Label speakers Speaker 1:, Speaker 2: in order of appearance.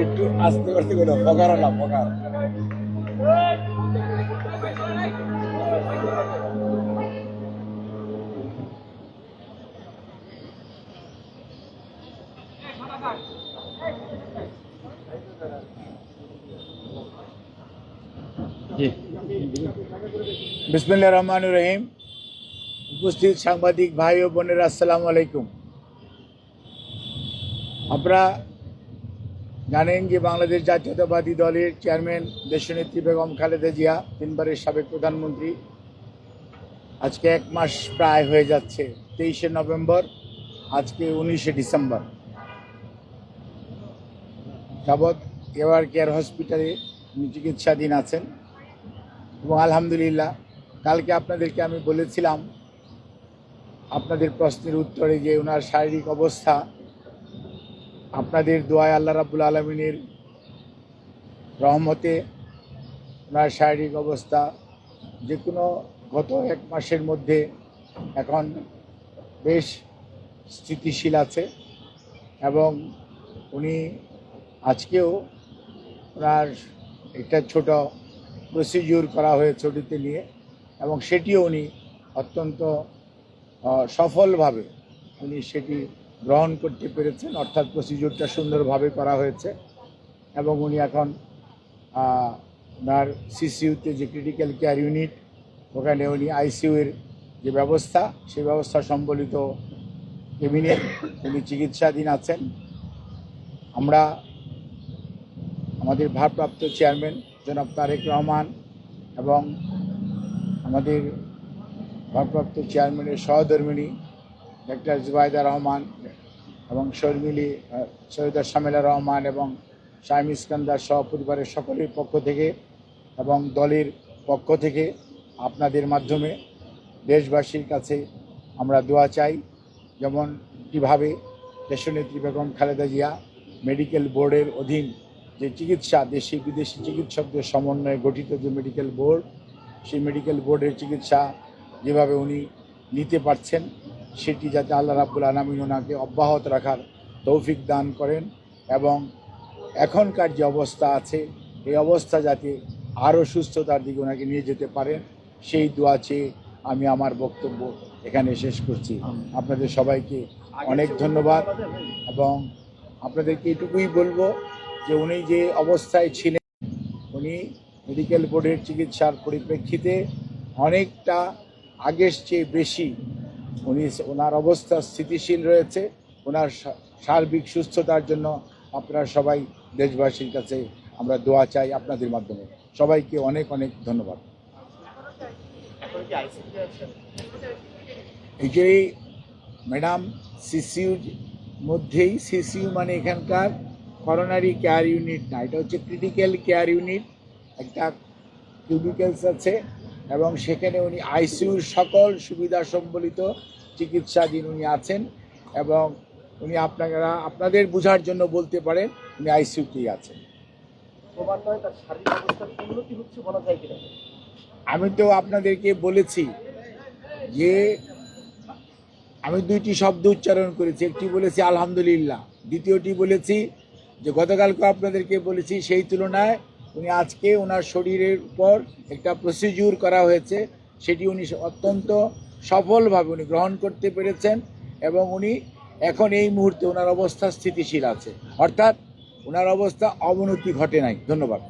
Speaker 1: একটু আস্তে আস্তে করে পকার না পকার। বিসমিল্লাহির রহমানির রহিম। উপস্থিত সাংবাদিক ভাই ও বোনেরা, আসসালামু আলাইকুম। আপনারা জানেন যে বাংলাদেশ জাতীয়তাবাদী দলের চেয়ারম্যান দেশনেত্রী বেগম খালেদা জিয়া, 3 বারের সাবেক প্রধানমন্ত্রী, আজকে 1 মাস প্রায় হয়ে যাচ্ছে। 23শে নভেম্বর, আজকে 19শে ডিসেম্বর যাবৎ এভার কেয়ার হসপিটালে উনি চিকিৎসাধীন আছেন। এবং আলহামদুলিল্লাহ, কালকে আপনাদেরকে আমি বলেছিলাম আপনাদের প্রশ্নের উত্তরে যে ওনার শারীরিক অবস্থা আপনাদের দোয়ায়, আল্লাহ রাব্বুল আলামিনের রহমতে ওনার শারীরিক অবস্থা যে কোনো গত 1 মাসের মধ্যে এখন বেশ স্থিতিশীল আছে। এবং উনি আজকেও ওনার একটা ছোট প্রসিডিউর করা হয়েছে ওটিতে নিয়ে, এবং সেটিও উনি অত্যন্ত সফলভাবে উনি সেটি গ্রহণ করতে পেরেছেন। অর্থাৎ প্রসিডিউরটা সুন্দরভাবে করা হয়েছে এবং উনি এখন ওনার সিসিইউতে যে ক্রিটিক্যাল কেয়ার ইউনিট, ওখানে উনি আইসিইউর যে ব্যবস্থা, সেই ব্যবস্থা সম্বলিত কেবিনে উনি চিকিৎসাধীন আছেন। আমরা আমাদের ভারপ্রাপ্ত চেয়ারম্যান জনাব তারেক রহমান এবং আমাদের ভারপ্রাপ্ত চেয়ারম্যানের সহধর্মিণী ডাক্তার জুবাইদা রহমান এবং শর্মিলী সৈয়দা শামিলা রহমান এবং শাইম ইস্কান্দার সহ পরিবারের সকলের পক্ষ থেকে এবং দলের পক্ষ থেকে আপনাদের মাধ্যমে দেশবাসীর কাছে আমরা দোয়া চাই। যেমন কীভাবে দেশনেত্রী বেগম খালেদা জিয়া মেডিকেল বোর্ডের অধীন যে চিকিৎসা, দেশি বিদেশি চিকিৎসকদের সমন্বয়ে গঠিত যে মেডিকেল বোর্ড, সেই মেডিকেল বোর্ডের চিকিৎসা যেভাবে উনি নিতে পারছেন, সেটি যাতে আল্লাহ রাব্বুল আলামিন ওনাকে অব্যাহত রাখার তৌফিক দান করেন এবং এখনকার যে অবস্থা আছে এই অবস্থা যাতে আরও সুস্থতার দিকে ওনাকে নিয়ে যেতে পারেন, সেই দোয়া চেয়ে আমি আমার বক্তব্য এখানে শেষ করছি। আপনাদের সবাইকে অনেক ধন্যবাদ এবং আপনাদেরকে এটুকুই বলবো যে উনি যে অবস্থায় ছিলেন, উনি মেডিকেল বোর্ডের চিকিৎসার পরিপ্রেক্ষিতে অনেকটা আগের চেয়ে বেশি ওনার অবস্থা স্থিতিশীল রয়েছে। ওনার সার্বিক সুস্থতার জন্য আপনারা সবাই দেশবাসীর কাছে আমরা দোয়া চাই আপনাদের মাধ্যমে। সবাইকে অনেক অনেক ধন্যবাদ। এই যে ম্যাডাম সিসিউর মধ্যেই, সিসিউ মানে এখানকার করোনারি কেয়ার ইউনিট না, এটা হচ্ছে ক্রিটিক্যাল কেয়ার ইউনিট। একটা কিউবিকেলস আছে এবং সেখানে উনি আইসিইউর সকল সুবিধা সম্বলিত চিকিৎসাধীন উনি আছেন এবং উনি আপনাদের বোঝার জন্য বলতে পারেন উনি আইসিইউতেই আছেন। আমি তো আপনাদেরকে বলেছি যে আমি 2টি শব্দ উচ্চারণ করেছি। একটি বলেছি আলহামদুলিল্লাহ, দ্বিতীয়টি বলেছি যে গতকালকে আপনাদেরকে বলেছি সেই তুলনায় উনি আজকে ওনার শরীরের উপর একটা প্রসিডিউর করা হয়েছে, সেটি উনি অত্যন্ত সফলভাবে উনি গ্রহণ করতে পেরেছেন এবং উনি এখন এই মুহূর্তে ওনার অবস্থা স্থিতিশীল আছে, অর্থাৎ ওনার অবস্থা অবনতি ঘটে নাই। ধন্যবাদ।